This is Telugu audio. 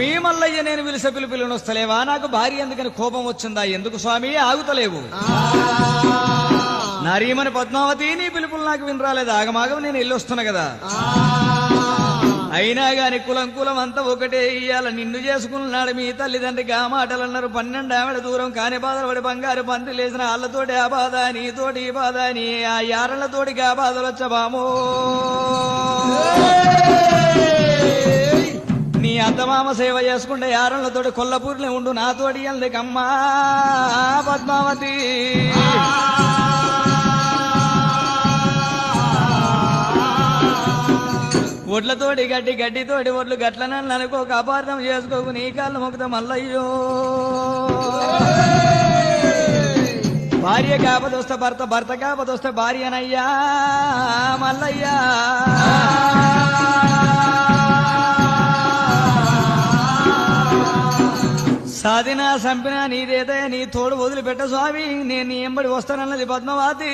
మీ మల్లయ్య నేను పిలిసే పిలుపులను వస్తలేవా? నాకు భార్య ఎందుకని కోపం వచ్చిందా? ఎందుకు స్వామి ఆగుతలేవు? నారీమని పద్మావతి నీ పిలుపులు నాకు వినరాలేదు. ఆగమాగం నేను వెళ్ళొస్తున్నా కదా. అయినా గాని కులం కులం అంతా ఒకటే. ఇయ్యాల నిన్ను చేసుకున్నాడు మీ తల్లిదండ్రికి ఆ మాటలు అన్నారు. 12 ఆవిడ దూరం కాని బాధలు పడి బంగారు పంది లేచిన వాళ్ళతోటి ఆ బాధ, నీతోటి ఈ బాధ అని ఆ యారళ్లతోటికి ఆ బాధలు వచ్చబామో. నీ అత్తమామ సేవ చేసుకుంటే యారళ్లతోటి కొల్లపూర్లే ఉండు, నాతోటి ఎందుకమ్మా పద్మావతి. ఒడ్లతోటి గడ్డితోటి ఒడ్లు గట్లనని అనుకోక అపార్థం చేసుకోకు. నీ కాళ్ళు మొక్కుతా మల్లయ్యో. భార్య కాపదొస్తే భర్త, భర్త కాపదొస్తే భార్యనయ్యా మల్లయ్యా. సాధినా సంపినా నీదేదే, నీ తోడు వదిలిపెట్ట స్వామి. నేను నీ ఎంబడి వస్తానన్నది పద్మావతి.